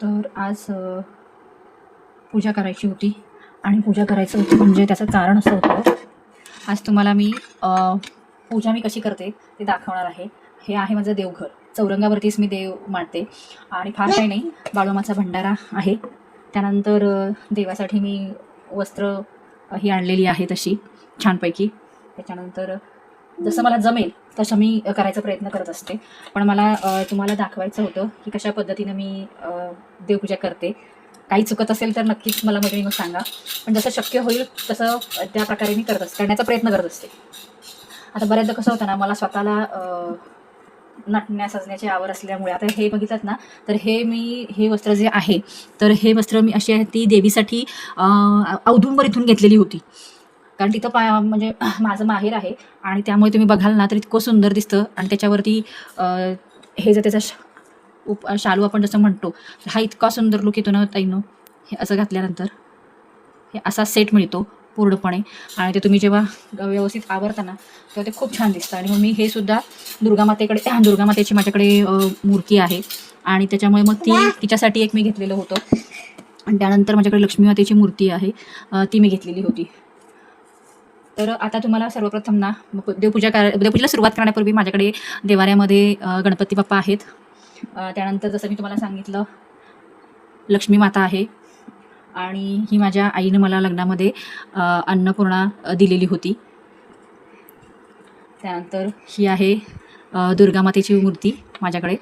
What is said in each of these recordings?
तर आज पूजा करायची होती आणि पूजा करायचं होतं म्हणजे त्याचं कारण असं होतं. आज तुम्हाला मी पूजा मी कशी करते ते दाखवणार आहे. हे आहे माझं देवघर. चौरंगावरतीच मी देव मांडते आणि फार काही नाही, बाळूमाचा भंडारा आहे. त्यानंतर देवासाठी मी वस्त्र ही आणलेली आहे तशी छानपैकी. त्याच्यानंतर जसं मला जमेल तसं मी करायचा प्रयत्न करत असते. पण मला तुम्हाला दाखवायचं होतं की कशा पद्धतीनं मी देवपूजा करते. काही चुकत असेल तर नक्कीच मला मैत्रिणींनो सांगा. पण जसं शक्य होईल तसं त्या प्रकारे मी करण्याचा प्रयत्न करत असते. आता बऱ्याचदा कसं होतं ना, मला स्वतःला नटण्या सजण्याची आवड असल्यामुळे आता हे बघितलं ना, तर हे वस्त्र जे आहे, तर हे वस्त्र मी अशी आहे ती देवीसाठी औदुंबर इथून घेतलेली होती. कारण तिथं म्हणजे माझं माहेर आहे आणि त्यामुळे तुम्ही बघाल ना तर इतकं सुंदर दिसतं. आणि त्याच्यावरती हे जर त्याचा शालू आपण जसं म्हणतो, हा इतका सुंदर लुक येतो ना ताईंनो. हे असं घातल्यानंतर हे असा सेट मिळतो पूर्णपणे आणि ते तुम्ही जेव्हा व्यवस्थित आवरता ना तेव्हा ते खूप छान दिसतं. आणि मग मी हे सुद्धा दुर्गामातेची माझ्याकडे मूर्ती आहे आणि त्याच्यामुळे मग तिच्यासाठी एक मी घेतलेलं होतं. आणि त्यानंतर माझ्याकडे लक्ष्मी मातेची मूर्ती आहे, ती मी घेतलेली होती. तर आता तुम्हाला सर्वप्रथम ना देवपूजेला सुरुवात करण्यापूर्वी माझ्याकडे देवाऱ्यामध्ये गणपती बाप्पा आहेत. त्यानंतर जसं मी तुम्हाला सांगितलं लक्ष्मी माता आहे आणि ही माझ्या आईनं मला लग्नामध्ये अन्नपूर्णा दिलेली होती. त्यानंतर ही आहे दुर्गामातेची मूर्ती माझ्याकडे.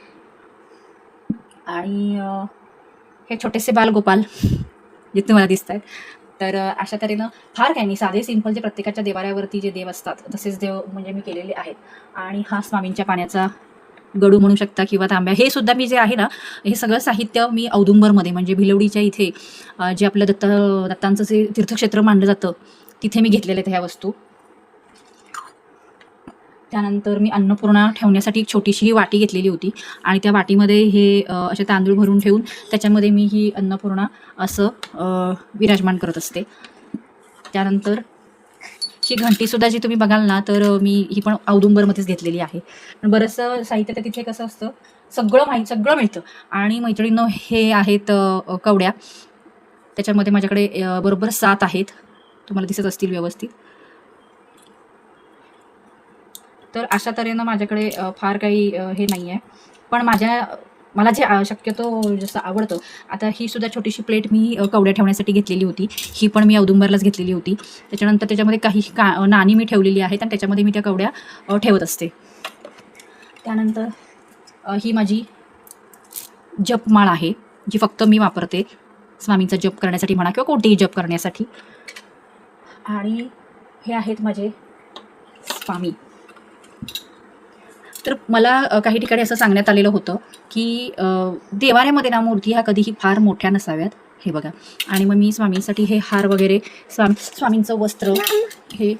आणि हे छोटेसे बालगोपाल जे तुम्हाला दिसत आहेत. तर अशा तऱ्हेनं फार काही नाही, साधे सिंपल जे प्रत्येकाच्या देवाऱ्यावरती जे देव असतात तसेच देव म्हणजे मी केलेले आहेत. आणि हा स्वामींच्या पाण्याचा गडू म्हणू शकता किंवा तांब्या. हे सुद्धा मी जे आहे ना, हे सगळं साहित्य मी औदुंबरमध्ये म्हणजे भिलवडीच्या इथे जे आपलं दत्तांचं जे तीर्थक्षेत्र मानलं जातं तिथे मी घेतलेले आहेत ह्या वस्तू. त्यानंतर मी अन्नपूर्णा ठेवण्यासाठी एक छोटीशी वाटी घेतलेली होती आणि त्या वाटीमध्ये हे असे तांदूळ भरून ठेवून त्याच्यामध्ये मी ही अन्नपूर्णा असं विराजमान करत असते. त्यानंतर ही घंटीसुद्धा जी तुम्ही बघाल ना तर मी ही पण औदुंबरमध्येच घेतलेली आहे. पण बरंचसं साहित्य तर तिथे कसं असतं, सगळं मिळतं. आणि मैत्रिणींनो हे आहेत कवड्या. त्याच्यामध्ये माझ्याकडे बरोबर 7 आहेत, तुम्हाला दिसत असतील व्यवस्थित. तर अशा तऱ्हेनं माझ्याकडे फार काही हे नाही आहे. पण मला जे शक्यतो जसं आवडतं, आता ही सुद्धा छोटीशी प्लेट मी कवड्या ठेवण्यासाठी घेतलेली होती. ही पण मी औदुंबरलाच घेतलेली होती. त्याच्यानंतर त्याच्यामध्ये काही नाणी मी ठेवलेली आहेत आणि त्याच्यामध्ये मी त्या कवड्या ठेवत असते. त्यानंतर ही माझी जपमाळ आहे जी फक्त मी वापरते स्वामींचा जप करण्यासाठी म्हणा किंवा कोणतेही जप करण्यासाठी. आणि हे आहेत माझे स्वामी. तर मला काही ठिकाणी असं सांगण्यात आलेलं होतं की देवाऱ्यामध्ये ना मूर्ती ह्या कधीही फार मोठ्या नसाव्यात. हे बघा. आणि मग मी स्वामींसाठी हे हार वगैरे स्वामींचं वस्त्र हे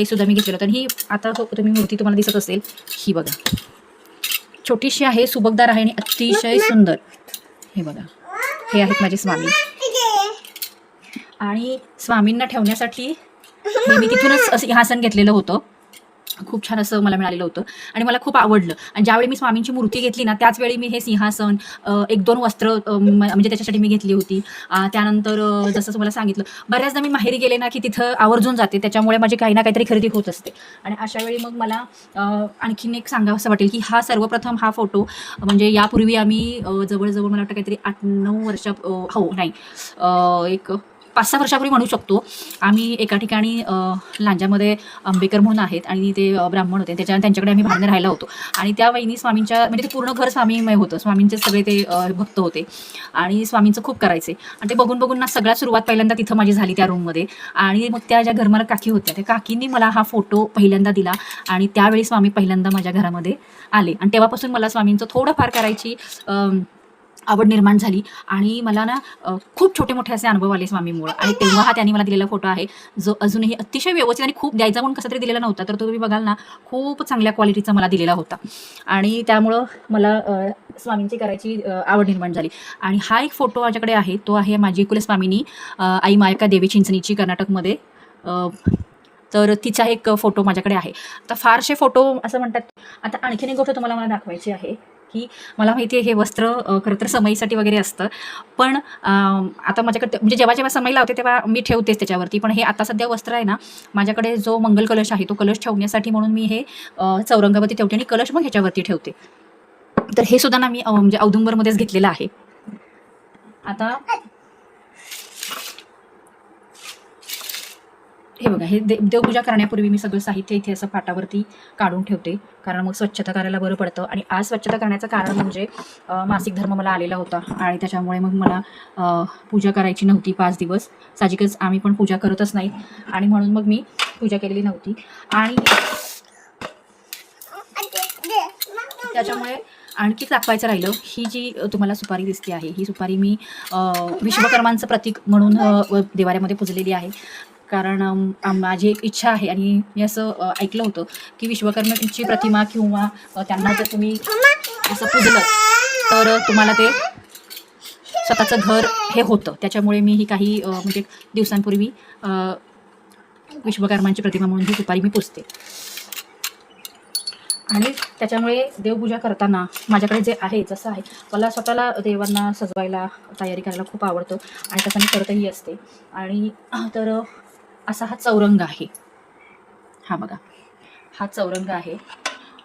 सुद्धा मी घेतलेलं होतं. आणि ही आता तुम्ही मूर्ती तुम्हाला दिसत असेल, ही बघा छोटीशी आहे, सुबकदार आहे आणि अतिशय सुंदर. हे बघा, हे आहेत माझे स्वामी. आणि स्वामींना ठेवण्यासाठी हे मी तिथूनच सिंहासन घेतलेलं होतं. खूप छान असं मला मिळालेलं होतं आणि मला खूप आवडलं. आणि ज्यावेळी मी स्वामींची मूर्ती घेतली ना त्याचवेळी मी हे सिंहासन 1-2 वस्त्र म्हणजे त्याच्यासाठी मी घेतली होती. त्यानंतर जसं तुम्हाला सांगितलं, बऱ्याचदा मी माहेरी गेले ना की तिथं आवर्जून जाते, त्याच्यामुळे माझी काही ना काहीतरी खरेदी होत असते. आणि अशा वेळी मग मला आणखीन एक सांगावंसं वाटेल की सर्वप्रथम हा फोटो म्हणजे यापूर्वी आम्ही जवळजवळ मला वाटतं काहीतरी 8-9 एक 5-6 वर्षापूर्वी म्हणू शकतो, आम्ही एका ठिकाणी लांजामध्ये आंबेकर म्हणून आहेत आणि ते ब्राह्मण होते. त्यांच्याकडे आम्ही भाडणे राहायला होतो. आणि त्या वहिनी स्वामींच्या म्हणजे ते पूर्ण घर स्वामीमय होतं. स्वामींचे सगळे ते भक्त होते आणि स्वामींचं खूप करायचे. आणि ते बघून बघून ना सगळ्यात सुरुवात पहिल्यांदा तिथं माझी झाली त्या रूममध्ये. आणि मग त्या ज्या घरमालक काकी होत्या त्या काकींनी मला हा फोटो पहिल्यांदा दिला आणि त्यावेळी स्वामी पहिल्यांदा माझ्या घरामध्ये आले. आणि तेव्हापासून मला स्वामींचं थोडंफार करायची आवड निर्माण झाली. आणि मला ना खूप छोटे मोठे असे अनुभव आले स्वामीमुळं. आणि तेव्हा हा त्यांनी मला दिलेला फोटो आहे जो अजूनही अतिशय व्यवस्थित आणि खूप द्यायचा म्हणून कसा तरी दिलेला नव्हता, तर तो तुम्ही बघाल ना खूप चांगल्या क्वालिटीचा मला दिलेला होता. आणि त्यामुळं मला स्वामींची करायची आवड निर्माण झाली. आणि हा एक फोटो माझ्याकडे आहे, तो आहे माझी कुलस्वामिनी आई मायका देवी चिंचणीची कर्नाटकमध्ये. तर तिचा एक फोटो माझ्याकडे आहे. आता फारसे फोटो असं म्हणतात. आता आणखीन एक गोष्ट तुम्हाला मला दाखवायची आहे की मला माहिती आहे हे वस्त्र खरं तर समईसाठी वगैरे असतं, पण आता माझ्याकडे म्हणजे जेव्हा जेव्हा समई लावते तेव्हा मी ठेवतेच त्याच्यावरती. पण हे आता सध्या वस्त्र आहे ना, माझ्याकडे जो मंगल कलश आहे तो कलश ठेवण्यासाठी म्हणून मी हे चौरंगावरती ठेवते आणि कलश मग ह्याच्यावरती ठेवते. तर हे सुद्धा ना मी म्हणजे औदुंबरमध्येच घेतलेलं आहे. आता हे बघा, हे देवपूजा करण्यापूर्वी मी सगळं साहित्य इथे असं पाटावरती काढून ठेवते, कारण मग स्वच्छता करायला बरं पडतं. आणि आज स्वच्छता करण्याचं कारण म्हणजे मासिक धर्म मला आलेला होता आणि त्याच्यामुळे मग मला पूजा करायची नव्हती 5 दिवस. साहजिकच आम्ही पण पूजा करतच नाही आणि म्हणून मग मी पूजा केलेली नव्हती. आणि त्याच्यामुळे आणखी दाखवायचं राहिलं, ही जी तुम्हाला सुपारी दिसते आहे, ही सुपारी मी विश्वकर्मांचं प्रतीक म्हणून देवाऱ्यामध्ये पुजलेली आहे. कारण माझी एक इच्छा आहे आणि मी असं ऐकलं होतं की विश्वकर्माची प्रतिमा किंवा त्यांना जर तुम्ही असं पुजलं तर तुम्हाला ते स्वतःचं घर हे होतं. त्याच्यामुळे मी ही काही म्हणजे दिवसांपूर्वी विश्वकर्मांची प्रतिमा म्हणून ही सुपारी मी पुजते. आणि त्याच्यामुळे देवपूजा करताना माझ्याकडे जे आहे जसं आहे, मला स्वतःला देवांना सजवायला तयारी करायला खूप आवडतं आणि तसं मी करतही असते. आणि तर असा हा चौरंग आहे. हा बघा, हा चौरंग आहे.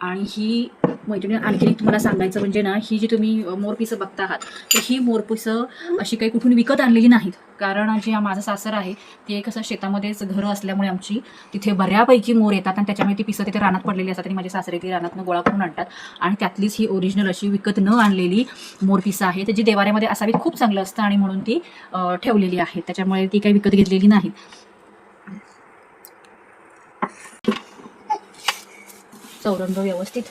आणि ही मैत्रिणी आणखी तुम्हाला सांगायचं म्हणजे ना, ही जी तुम्ही मोरपिसं बघता आहात, तर ही मोरपिसं अशी काही कुठून विकत आणलेली नाहीत. कारण जे माझं सासर आहे ते एक असं शेतामध्येच घरं असल्यामुळे आमची तिथे बऱ्यापैकी मोर येतात आणि त्याच्यामुळे ती पिसं तिथे रानात पडलेली असतात आणि माझे सासरे ती रानातनं गोळा करून आणतात आणि त्यातलीच ही ओरिजिनल अशी विकत न आणलेली मोरपिसं आहे. तर जी देवाऱ्यामध्ये असावी खूप चांगलं असतं आणि म्हणून ती ठेवलेली आहे. त्याच्यामुळे ती काही विकत घेतलेली नाही. चौरंग व्यवस्थित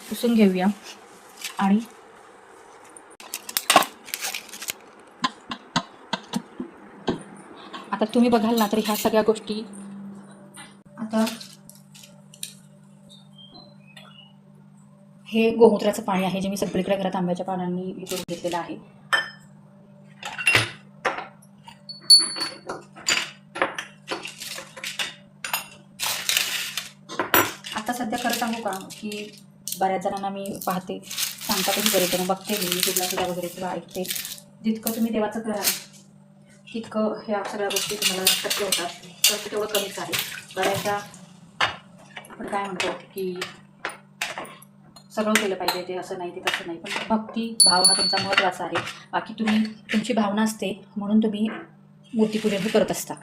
पुसून घेऊया. आणि आता तुम्ही बघाल ना तर ह्या सगळ्या गोष्टी आता हे गोमूत्राचं पाणी आहे जे मी सगळीकडे घरात आंब्याच्या पानांनी विकून घेतलेलं आहे. आता सध्या खरं सांगू का की बऱ्याच जणांना मी पाहते, सांगतातही बरेच जण, बघते मी युट्यूबला सुद्धा वगैरे किंवा ऐकते, जितकं तुम्ही देवाचं कराल तितकं ह्या सगळ्या गोष्टी तुम्हाला शक्य होतात. तर तेवढं कमीच आहे. बऱ्याचदा आपण काय म्हणतो की सगळं केलं पाहिजे, ते असं नाही ते तसं नाही, पण भक्ती भाव हा तुमचा महत्त्वाचा आहे. बाकी तुम्ही तुमची भावना असते म्हणून तुम्ही मूर्तीपूजन हे करत असता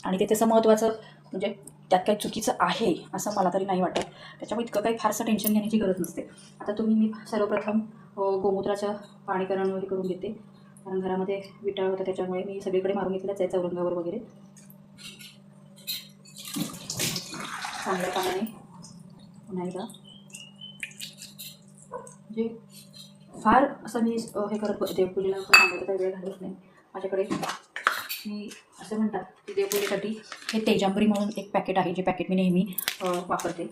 आणि ते त्याचं महत्त्वाचं म्हणजे त्यात काही चुकीचं आहे असं मला तरी नाही वाटत. त्याच्यामुळे इतकं काही फारसं टेन्शन घेण्याची गरज नसते. आता मी सर्वप्रथम गोमूत्राचं पाणीकरण वगैरे करून घेते, कारण घरामध्ये विटाळ होतं त्याच्यामुळे मी सगळीकडे मारून घेतलंच आहे चौरंगावर वगैरे. चांगल्या पाण्याने पुन्हा एकदा म्हणजे फार असं मी हे करत देवपूजेला सांगितलं तर वेळ घालत नाही. माझ्याकडे मी असं म्हणतात की देवपूजेसाठी हे तेजांबरी म्हणून एक पॅकेट आहे, जे पॅकेट मी नेहमी वापरते.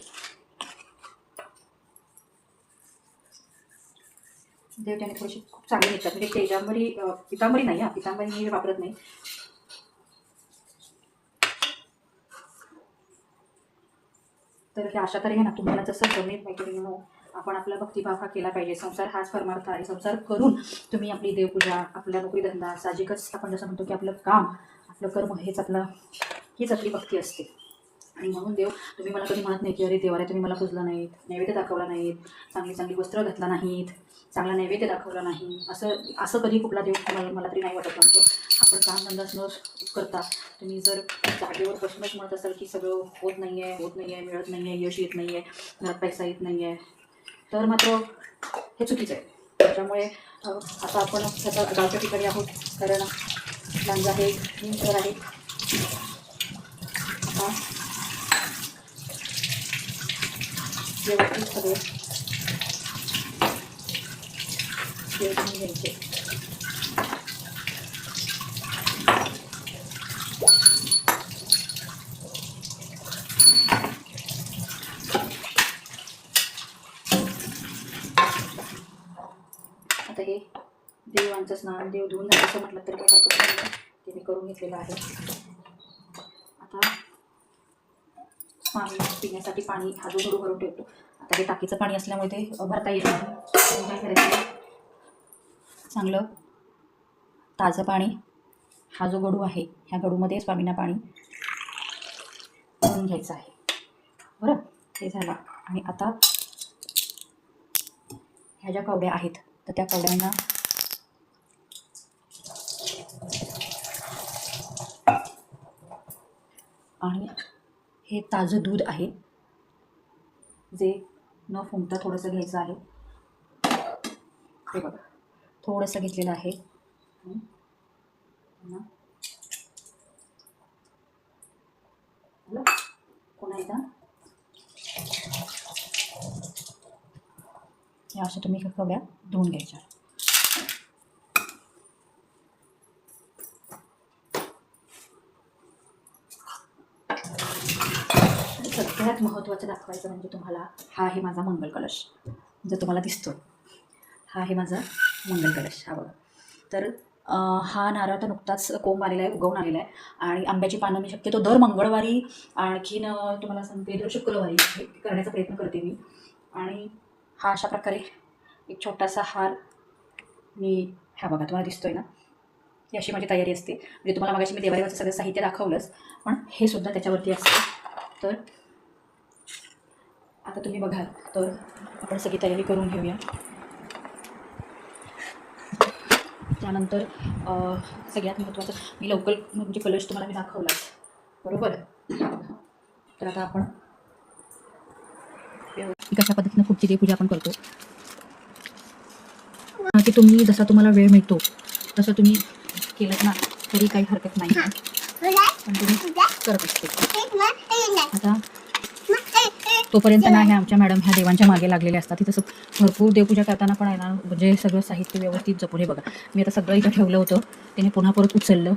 देव त्याने थोडीशी खूप चांगली निघतात. म्हणजे तेजांबरी पितांबरी नाही, पितांबरी मी वापरत नाही. तर हे अशा तऱ्हेने ना तुम्हाला जसं जमेल मैत्रिणी म्हणून आपण आपला भक्तिभाव हा केला पाहिजे. संसार हाच परमार्थ आहे. संसार करून तुम्ही आपली देवपूजा, आपला नोकरी धंदा, साहजिकच आपण जसं म्हणतो की आपलं काम, आपलं कर्म हीच आपली भक्ती असते. आणि म्हणून देव तुम्ही मला कधी म्हणत नाही की अरे देवाला तुम्ही मला पुजलं नाहीत, नैवेद्य दाखवला नाहीत, चांगली चांगली वस्त्र घातला नाहीत, चांगला नैवेद्य दाखवला नाही, असं कधी कुठला देव मला तरी नाही वाटत म्हणतो. आपण काम धंदा न करता तुम्ही जर जागेवर बसूनच म्हणत असाल की सगळं होत नाही आहे, मिळत नाही आहे, यश येत नाही आहे, घरात पैसा येत नाही आहे, तर मात्र हे चुकीचं आहे. त्याच्यामुळे आता आपण त्याच्या गावच्या ठिकाणी आहोत, कारण लांजा हे शहर आहे. आता व्यवस्थित सगळे देवधर्म घ्यायचे. आता हे देवांचं स्नान देव धुवून झालं असं म्हटलं तरी काही हरकत नाही, ते मी करून घेतलेलं आहे. आता पाणी पिण्यासाठी पाणी हा जो भरून ठेवतो. तर ते टाकीचं पाणी असल्यामुळे ते भरता येत नाही. तर काय करायचं, चांगलं ताजं पाणी, हा जो गडू आहे ह्या गडूमध्ये स्वामींना पाणी भरून घ्यायचं आहे. बरं, ते झालं. आणि आता ह्या ज्या कवड्या आहेत तर त्या कवड्यांना आणि हे ताजं दूध आहे जे न फुंकता थोडंसं घ्यायचं आहे. हे बघा, थोडंसं घेतलेलं आहे. पुन्हा एकदा या अशा तुम्ही कवड्या धुवून घ्यायच्या. सगळ्यात महत्त्वाचं दाखवायचं म्हणजे तुम्हाला, हा आहे माझा मंगल कलश जो तुम्हाला दिसतो. हा आहे माझा मंगल कलश. हा बघा. तर हा नारळ तर नुकताच कोंब आलेला आहे, उगवून आलेला आहे. आणि आंब्याची पानं मी शक्यतो दर मंगळवारी, आणखीन तुम्हाला सांगते दर शुक्रवारी हे करण्याचा प्रयत्न करते मी. आणि हा अशा प्रकारे एक छोटासा हार मी, ह्या बघा तुम्हाला दिसतोय ना, ही अशी माझी तयारी असते. म्हणजे तुम्हाला मागाशी मी देवाऱ्यावरचं सगळं साहित्य दाखवलंच, पण हे सुद्धा त्याच्यावरती असतं. तर आता तुम्ही बघाल तर आपण सगळी तयारी करून घेऊया. त्यानंतर सगळ्यात महत्त्वाचं, मी लवकर म्हणजे कलश तुम्हाला मी दाखवलाच, बरोबर. तर आता आपण कशा पद्धतीनं पुढची देवपूजा आपण करतो की तुम्ही जसा तुम्हाला वेळ मिळतो तसं तुम्ही केलं ना तरी काही हरकत नाही, पण तुम्ही करत असते. आता तोपर्यंत ना ह्या आमच्या मॅडम ह्या देवांच्या मागे लागलेल्या असतात. ती तसं भरपूर देवपूजा करताना पण आहे ना, म्हणजे सगळं साहित्य व्यवस्थित जपून. हे बघा, मी आता सगळं इथं ठेवलं होतं, त्याने पुन्हा परत उचललं.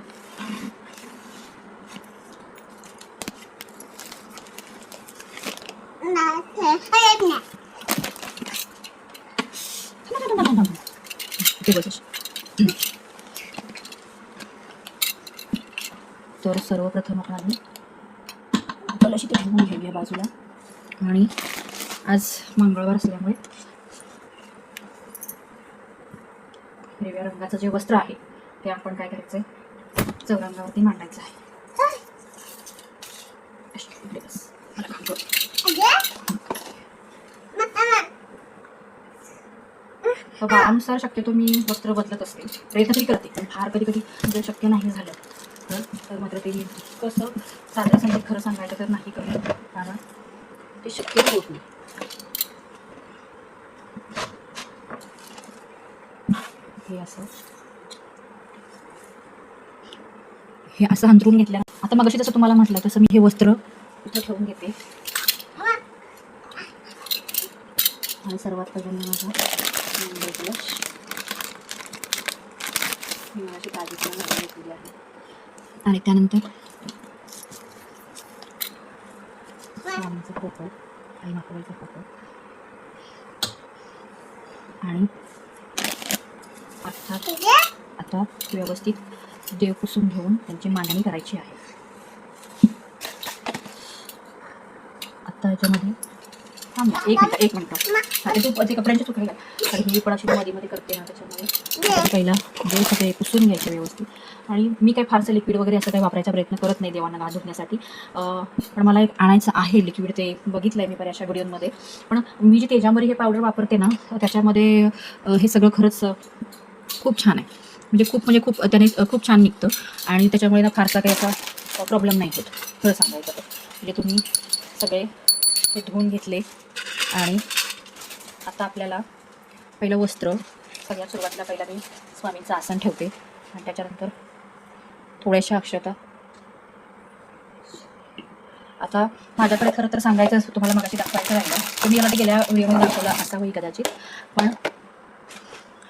तर सर्वप्रथम आपण कलश इथे घेऊन घेऊया बाजूला. आणि आज मंगळवार असल्यामुळे हिरव्या रंगाचं जे वस्त्र आहे ते आपण काय करायचं आहे, चौरंगावरती मांडायचं आहे. वारानुसार शक्यतो मी वस्त्र बदलत असते, प्रयत्न तरी करते, पण फार कधी कधी जर शक्य नाही झालं तर मात्र ते कसं साध्या संगीत खरं सांगायचं तर नाही करत, कारण ते शक्य होत नाही. हे असं अंतरून घेतलं. आता मगाशी जसं तुम्हाला म्हटलं तसं मी हे वस्त्र इथं ठेवून घेते. आणि सर्वात पहिल्यांदा माझा मंगल कलश मी माझी ताजी घेतलेली आहे. आणि त्यानंतर स्वामीचा फोटो, आई माताबाईचा फोटो. आणि आता व्यवस्थित देव पुसून घेऊन त्यांची मांडणी करायची आहे. आता याच्यामध्ये एक मिनिट ते कपड्यांच्या चुकायला, कारण ही पण अशी मध्ये करते ना, त्याच्यामुळे पहिला देव सगळे पुसून घ्यायचे व्यवस्थित. आणि मी काही फारसं लिक्विड वगैरे असं काही वापरायचा प्रयत्न करत नाही देवांना गाळ धुण्यासाठी, पण मला एक आणायचं आहे लिक्विड, ते बघितलं आहे मी बऱ्याचशा व्हिडिओमध्ये. पण मी जी तेजांबरी हे पावडर वापरते ना, त्याच्यामध्ये हे सगळं खरंच खूप छान आहे. म्हणजे खूप त्याने खूप छान निघतं. आणि त्याच्यामुळे ना फारसा काही असा प्रॉब्लेम नाही होत, खरं सांगायचं तर. म्हणजे तुम्ही सगळे हे धुवून घेतले. आणि आता आपल्याला पहिलं वस्त्र, सगळ्यात सुरुवातीला पहिला मी स्वामींचं आसन ठेवते. आणि त्याच्यानंतर थोड्याशा अक्षता. आता माझ्याकडे खरं तर सांगायचं असं तुम्हाला मगाशी दाखवायचं राहिलं, तुम्ही याला गेल्या व्हिडिओमध्ये दाखवला असा होईल कदाचित, पण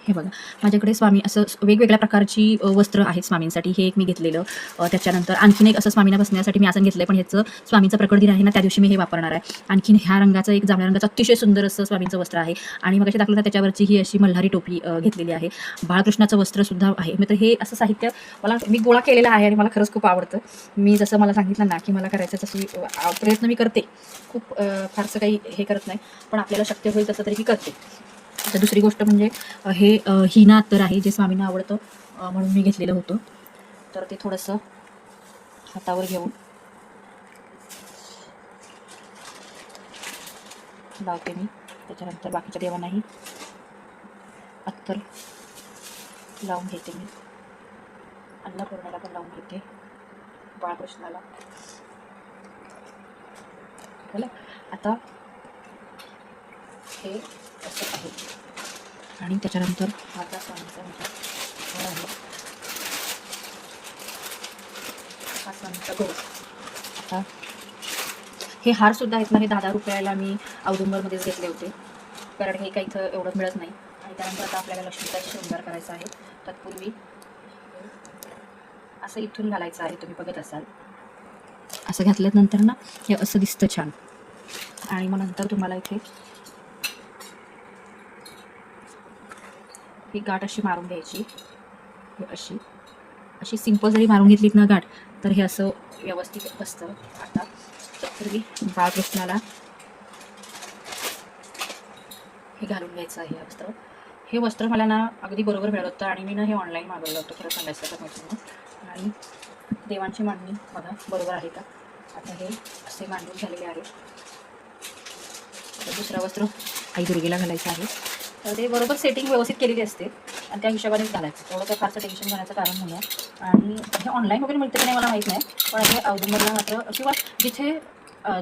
हे बघा, माझ्याकडे स्वामी असं वेगवेगळ्या प्रकारची वस्त्र आहेत स्वामींसाठी. हे एक मी घेतलेलं. त्याच्यानंतर आणखीन एक असं स्वामींना बसण्यासाठी मी आसन घेतलंय, पण ह्याचं स्वामींचा प्रकट दिन आहे ना, त्या दिवशी मी हे वापरणार आहे. आणखीन ह्या रंगाचं एक जांभळ्या रंगाचं अतिशय सुंदर असं स्वामींचं वस्त्र आहे. आणि मग अशी दाखवलं तर त्याच्यावरची ही अशी मल्हारी टोपी घेतलेली आहे. बाळकृष्णाचं वस्त्र सुद्धा आहे. मित्र हे असं साहित्य मी गोळा केलेलं आहे आणि मला खरंच खूप आवडतं. मी जसं मला सांगितलं ना की मला करायचं तशी प्रयत्न मी करते. खूप फारसं काही हे करत नाही, पण आपल्याला शक्य होईल तसं तरी मी करते. तर दुसरी गोष्ट म्हणजे हे हिना अत्तर आहे, जे स्वामींना आवडतं म्हणून मी घेतलेलं होतं. तर ते थोडंसं हातावर घेऊन लावते मी. त्याच्यानंतर बाकीच्या देवांनाही अत्तर लावून घेते मी. अन्नपूर्णाला पण लावून घेते, बाळकृष्णाला. बोला आता हे असं आहे. आणि त्याच्यानंतर माझा स्वामीचा हार आहे. हा स्वामीचा गौर. आता हे हारसुद्धा आहेत ना, हे 10-10 रुपयाला मी औदुंबरमध्येच घेतले होते, कारण हे काही इथं एवढं मिळत नाही. आणि त्यानंतर आता आपल्याला लक्ष्मीचा शृंगार करायचा आहे. तत्पूर्वी असं इथून घालायचं आहे, तुम्ही बघत असाल. असं घातल्यानंतर ना हे असं दिसतं छान. आणि मग नंतर तुम्हाला इथे ही गाठ अशी मारून घ्यायची. हे अशी सिंपल जरी मारून घेतलीत ना गाठ, तर हे असं व्यवस्थित बसतं. आता तत्पूर्वी बाळकृष्णाला हे घालून घ्यायचं आहे वस्त्र. हे वस्त्र मला ना अगदी बरोबर मिळत होतं आणि मी ना हे ऑनलाईन मागवलं होतं, खरं सांगायचं तर मैत्रिणी. आणि देवांची मांडणी बघा बरोबर आहे का. आता हे असे मांडून झालेले आहे. तर दुसरं वस्त्र आई दुर्गेला घालायचं आहे. तर ते बरोबर सेटिंग व्यवस्थित केलेली असते आणि त्या हिशोबानेच घालायचं. तेवढं काही फारसं टेन्शन घेण्याचं कारण नाही आहे. आणि हे ऑनलाईन वगैरे मिळतं की नाही मला माहीत नाही, पण हे औदुंबरला मात्र किंवा जिथे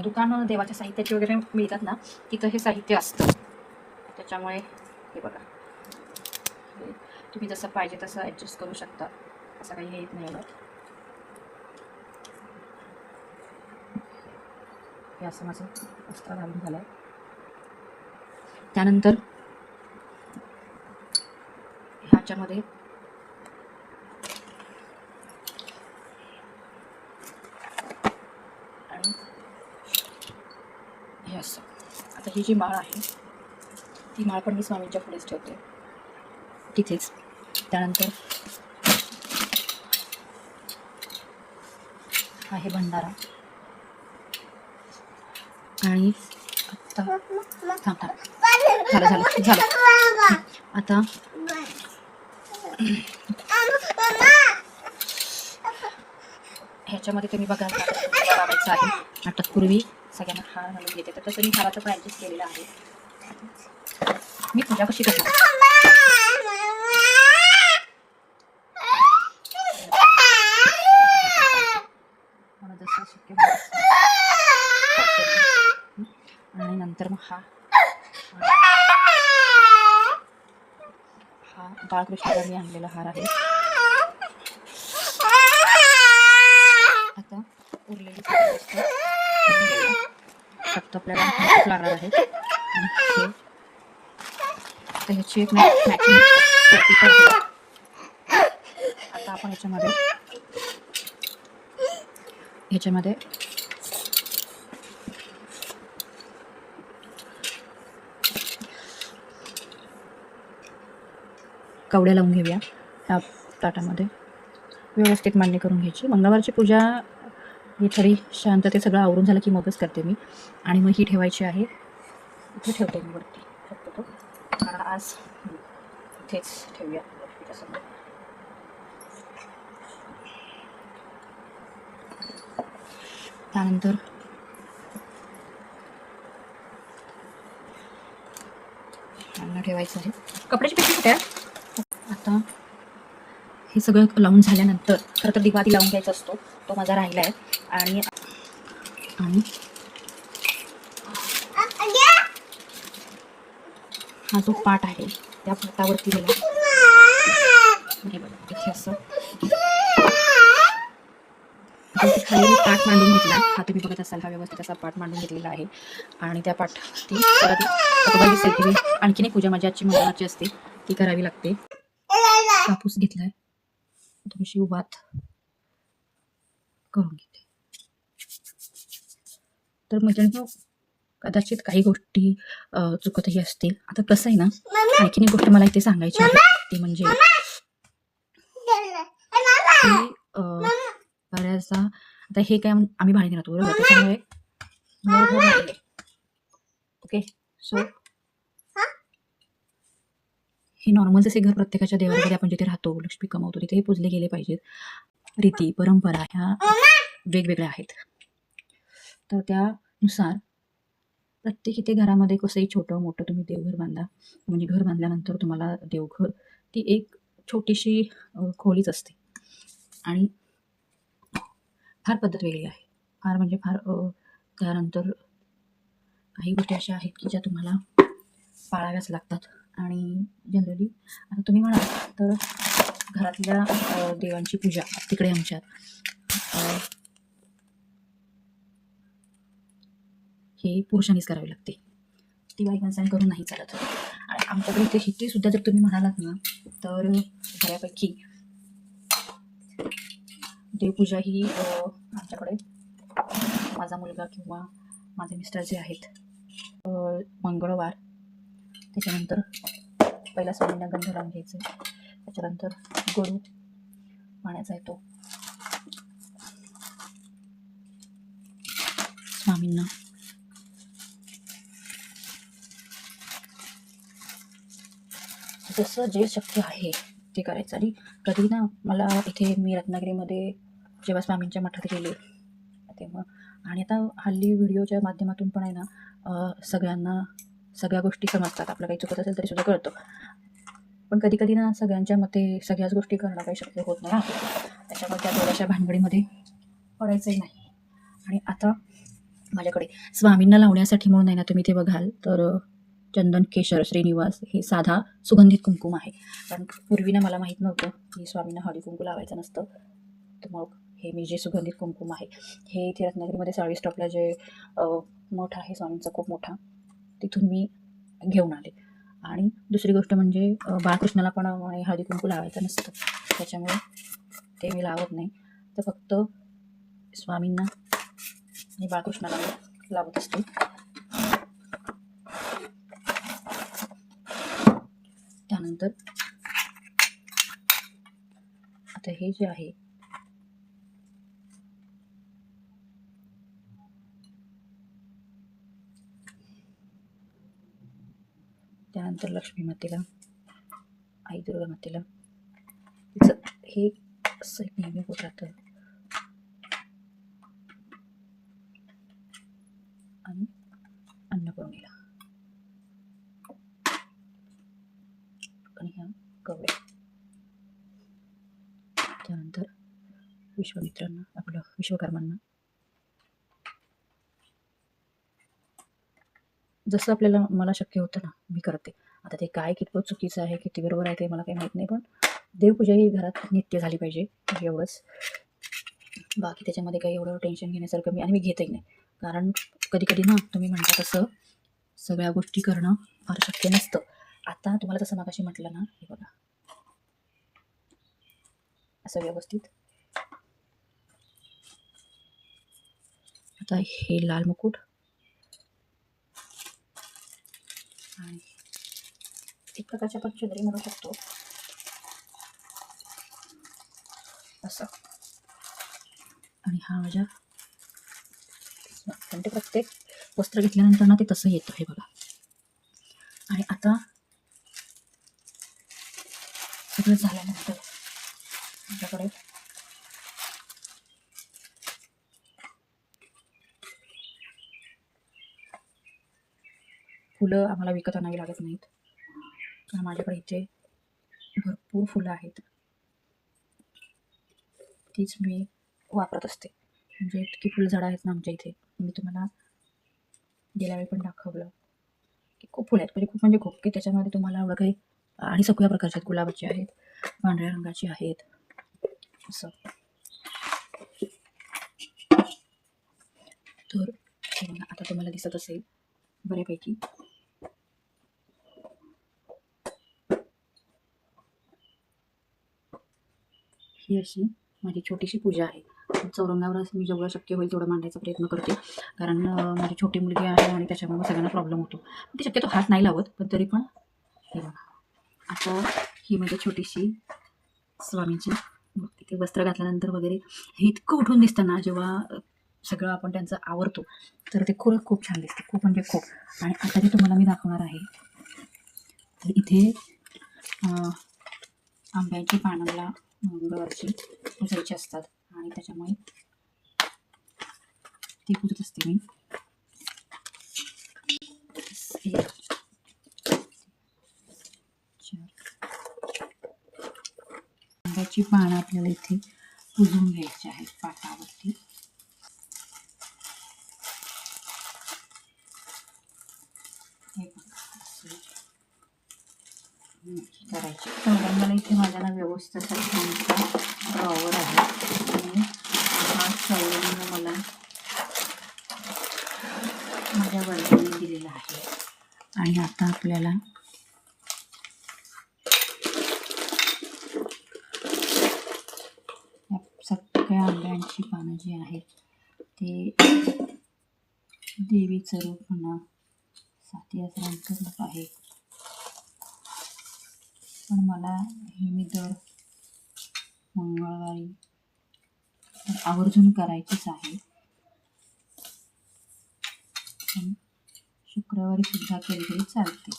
दुकानं देवाच्या साहित्याची वगैरे मिळतात ना, तिथं हे साहित्य असतं. त्याच्यामुळे हे बघा, तुम्ही जसं पाहिजे तसं ॲडजस्ट करू शकता, असं काही हे येत नाही. हे असं माझं वस्त्र घालून झालं आहे. त्यानंतर ह्याच्यामध्ये आणि हे असं. आता ही जी माळ आहे ती माळ पण मी स्वामींच्या पुढेच ठेवते तिथेच. त्यानंतर आहे भंडारा. आणि आता झालं. आता ह्याच्यामध्ये तुम्ही बघा लावायचं आहे. तत्पूर्वी सगळ्यांना हार घालून घेते. तर तसं मी हाराचं पण ॲडजस्ट केलेलं आहे. मी पूजा कशी करते मला जसं शक्य आणि नंतर मग हा बाळकृष्णाला मी आणलेला हार आहे. आता उरलेली फक्त आपल्याला लागणार आहे. आणि हे तर ह्याची एक मॅचिंग आहे. आता आपण ह्याच्यामध्ये कवड्या लावून घेऊया. ह्या ताटामध्ये व्यवस्थित मांडणी करून घ्यायची. मंगळवारची पूजा ही थोडी शांतते सगळं आवरून झालं की मगच करते मी. आणि मग ही ठेवायची आहे, इथे ठेवते मी वरती शक्यतो, कारण आज इथेच ठेवूया त्याच्यासमोर. त्यानंतर अन्न ठेवायचं आहे. कपड्याची पिशवी कुठे आहे. आता हे सगळं लावून झाल्यानंतर खरं तर दिवा लावून घ्यायचा असतो, तो माझा राहिला आहे. आणि हा जो पाट आहे त्या पाटावरती गेला हे बघा, इथे असं खाली मी पाट मांडून घेतला. हा तुम्ही बघत असाल, हा व्यवस्थित असा पाट मांडून घेतलेला आहे. आणि त्या पाठावरती आणखीन एक पूजा माझी आजची मंगळवारची असते, ती करावी लागते. कापूस घेतलाय, थोडीशी उभात करून घेते. तर मैत्रिणींनो, कदाचित काही गोष्टी चुकतही असतील. आता कसं आहे ना, आणखीन एक गोष्ट मला इथे सांगायची आहे, ती म्हणजे बऱ्याचदा आता हे काय आम्ही भाडीने राहतो बरोबर, त्याच्यामुळे मोर लागले. ओके, सो हे नॉर्मल जसे घर प्रत्येकाच्या देवाकडे आपण जिथे राहतो, लक्ष्मी कमावतो, तिथे हे पूजले गेले पाहिजेत. रीती परंपरा ह्या वेगवेगळ्या आहेत. तर त्यानुसार प्रत्येक इथे घरामध्ये कसंही छोटं मोठं तुम्ही देवघर बांधा, म्हणजे घर बांधल्यानंतर तुम्हाला देवघर ती एक छोटीशी खोलीच असते आणि फार पद्धत वेगळी आहे. फार म्हणजे फार त्यानंतर काही गोष्टी अशा आहेत की ज्या तुम्हाला पाळाव्याच लागतात. आणि जनरली आता तुम्ही म्हणाल तर घरातल्या देवांची पूजा तिकडे आमच्यात हे पुरुषांनीच करावी लागते, ती बाई माणसाने करून नाही चालत. आणि आमच्याकडे इथे शेती सुद्धा जर तुम्ही म्हणालात ना, तर बऱ्यापैकी देवपूजा ही आमच्याकडे माझा मुलगा किंवा माझे मिस्टर जे आहेत, मंगळवार, त्याच्यानंतर पहिला स्वामींना गंध लावून घ्यायचं, त्याच्यानंतर गडू पाण्याचा येतो स्वामींना, जसं जे शक्य आहे ते करायचं. आणि कधी ना मला इथे मी रत्नागिरीमध्ये जेव्हा स्वामींच्या मठात गेले तेव्हा, आणि आता हल्ली व्हिडिओच्या माध्यमातून पण आहे ना, सगळ्यांना सगळ्या गोष्टी समजतात. आपलं काही चुकत असेल तरी सुद्धा कळतं. पण कधी कधी ना सगळ्यांच्या मते सगळ्याच गोष्टी करणं काही शक्य होत नाही. त्याच्यामुळे त्या थोड्याशा भानगडीमध्ये पडायचंही नाही. आणि आता माझ्याकडे स्वामींना लावण्यासाठी म्हणून आहे ना, तुम्ही ते बघाल तर चंदन केशर श्रीनिवास हे साधा सुगंधित कुंकुम आहे. कारण पूर्वी ना मला माहीत नव्हतं की स्वामींना हळदी कुंकू लावायचं नसतं. तर मग हे मी जे सुगंधित कुंकुम आहे हे इथे रत्नागिरीमध्ये साळवी स्टॉपला जे मठ आहे स्वामींचा खूप मोठा, तिथून मी घेऊन आले. आणि दुसरी गोष्ट म्हणजे बाळकृष्णाला पण हळदी कुंकू लावायचं नसतं, त्याच्यामुळे ते मी लावत नाही. तर फक्त स्वामींना आणि बाळकृष्णाला लावत असते. त्यानंतर आता हे जे आहे त्यानंतर लक्ष्मी मातेला, आई दुर्गा मातेला हे असं नेहमी होत राहतं. आणि अन्नपूर्णेला आणि ह्या कवड्या, त्यानंतर विश्वामित्रांना, आपलं विश्वकर्मांना, जसं आपल्याला मला शक्य होतं ना मी करते. आता ते काय कितपत चुकीचं आहे किती बरोबर आहे ते मला काही माहीत नाही, पण देवपूजा ही घरात नित्य झाली पाहिजे एवढंच. बाकी त्याच्यामध्ये काही एवढं टेन्शन घेण्यासारखं आणि मी घेतही नाही. कारण कधी कधी ना तुम्ही म्हणता तसं सगळ्या गोष्टी करणं फार शक्य नसतं. आता तुम्हाला तसं मगाशी म्हटलं ना, हे बघा असं व्यवस्थित. आता हे लाल मुकुट आणि एक प्रकारची आपण चुनरी म्हणू शकतो असं. आणि हा माझ्या पण ते प्रत्येक वस्त्र घेतल्यानंतर ना ते तसं येतं, हे बघा. आणि आता सगळं झाल्यानंतर आमच्याकडे फुलं आम्हाला विकत आणावी लागत नाहीत, कारण माझ्याकडे इथे भरपूर फुलं आहेत, तीच मी वापरत असते. म्हणजे इतकी फुलझाडं आहेत ना आमच्या इथे, मी तुम्हाला गेल्या वेळी पण दाखवलं की खूप फुलं आहेत, म्हणजे खूप की त्याच्यामध्ये तुम्हाला एवढं काही. आणि सगळ्या प्रकारचे आहेत, गुलाबाचे आहेत, पांढऱ्या रंगाचे आहेत, असं. तर आता तुम्हाला दिसत असेल बऱ्यापैकी ही अशी माझी छोटीशी पूजा आहे. चौरंगावर मी जेवढं शक्य होईल तेवढं मांडायचा प्रयत्न करते, कारण माझी छोटी मुलगी आहे आणि त्याच्यामुळे सगळ्यांना प्रॉब्लेम होतो. ती शक्यतो हात नाही लावत, पण तरी पण हे बघा. आता ही माझी छोटीशी स्वामीची मूर्ती, ते वस्त्र घातल्यानंतर वगैरे हे इतकं उठून दिसतं ना, जेव्हा सगळं आपण त्यांचं आवरतो तर ते खरंच खूप छान दिसते, खूप म्हणजे खूप. आणि आता जे तुम्हाला मी दाखवणार आहे, तर इथे आंब्याची पानाला मंगळवारची पुजायची असतात आणि त्याच्यामुळे ती पूजत असते मी. आंब्याची पानं आपल्याला इथे पुजून घ्यायची आहेत पाटावरती. हे करायचे. चौरंगाला इथे माझ्याला व्यवस्थित छानसा ड्रॉवर आहे आणि हा चौरंग मला माझ्या वडिलांनी दिलेला आहे. आणि आता आपल्याला या सगळ्या आंब्यांची पानं जी आहेत ते देवीचं रूप म्हणा, 7 असरांचं रूप आहे, पण मला हे मी दर मंगळवारी आवर्जून करायचीच आहे. पण शुक्रवारी सुद्धा केली तरी चालते.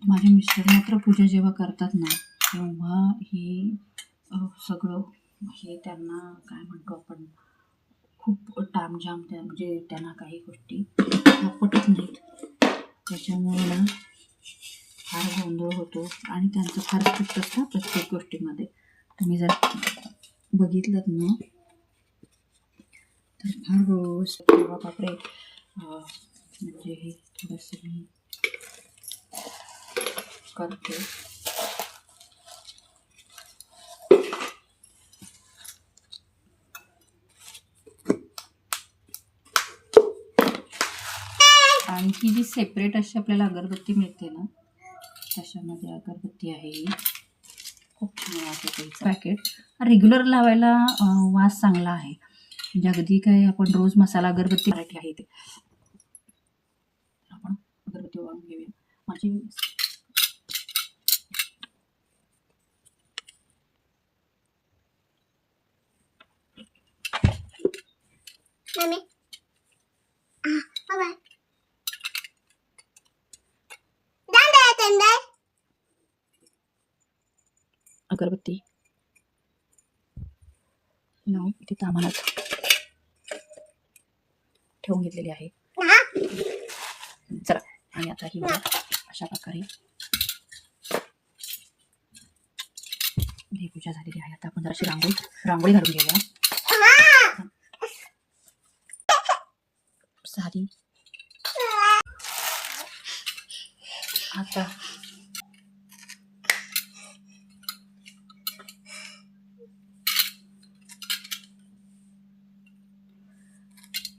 माझे मिस्टर मात्र पूजा जेव्हा करतात ना, तेव्हा ही सगळं हे त्यांना काय म्हणतो आपण, खूप तामझाम, म्हणजे त्यांना काही गोष्टी पटत नाहीत. त्याच्यामुळे ना फार गोंधळ होतो आणि त्यांचं फार स्ट्रिक्ट असतं प्रत्येक गोष्टीमध्ये. तुम्ही जर बघितलं ना तर फार व्यवस्थित किंवा बापरे, म्हणजे हे थोडंसं मी करते. आणि ही जी सेपरेट अशी आपल्याला अगरबत्ती मिळते ना, त्याच्यामध्ये अगरबत्ती आहे ही, खूप छान वाटते. पॅकेट रेग्युलर लावायला वास चांगला आहे, म्हणजे अगदी काय आपण रोज मसाला अगरबत्ती मराठी आहे ते. आपण अगरबत्ती वाळून घेऊया. माझी अगरबत्ती लावून इथे तामानात ठेवून घेतलेली आहे. चला, आणि आता ही अशा प्रकारे देवपूजा झालेली आहे. आता आपण जराशी रांगोळी घालून घेऊया. साधी आता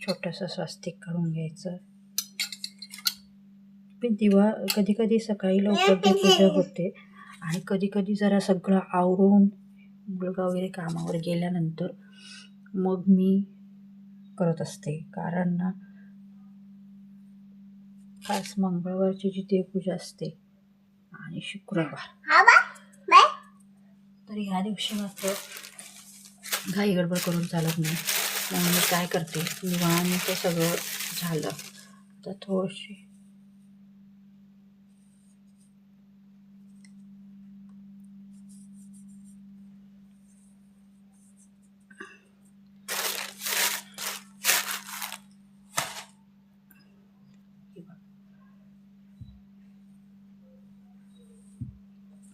छोटंसं स्वस्तिक करून घ्यायचं. दिवा कधी कधी सकाळी लवकर पूजा होते आणि कधी कधी जरा सगळं आवरून मुलगा वगैरे कामावर गेल्यानंतर मग मी करत असते, कारण ना खास मंगळवारची जी देवपूजा असते आणि शुक्रवार, तर ह्या दिवशी मात्र घाई गडबड करून चालत नाही. त्यामुळे काय करते, निवांत सगळं झालं तर थोडीशी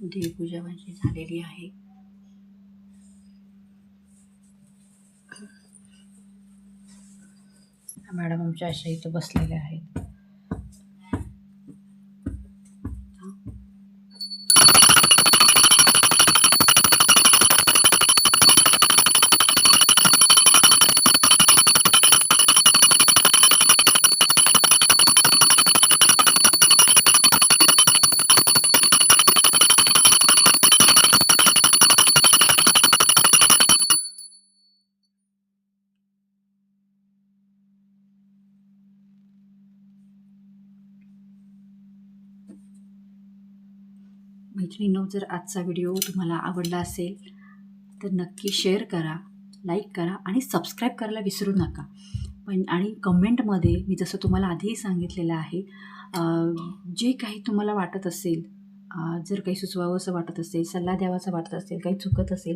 देवपूजा माझी झालेली आहे. मॅडम आमच्या अशा इथं बसलेल्या आहेत. मैत्रिणींनो, जर आजचा व्हिडिओ तुम्हाला आवडला असेल तर नक्की शेअर करा, लाईक करा आणि सबस्क्राईब करायला विसरू नका. पण आणि कमेंटमध्ये मी जसं तुम्हाला आधीही सांगितलेलं आहे, जे काही तुम्हाला वाटत असेल, जर काही सुचवावंसं वाटत असेल, सल्ला द्यावासा वाटत असेल, काही चुकत असेल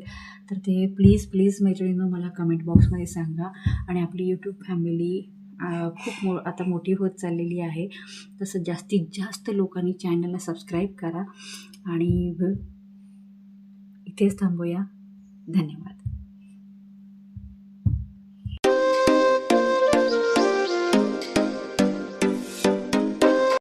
तर ते प्लीज मैत्रिणींनो मला कमेंट बॉक्समध्ये सांगा. आणि आपली यूट्यूब फॅमिली खूप आता मोठी होत चाललेली आहे. तसं जास्तीत जास्त लोकांनी चॅनलला सबस्क्राईब करा आणि इथेच थांबूया. धन्यवाद.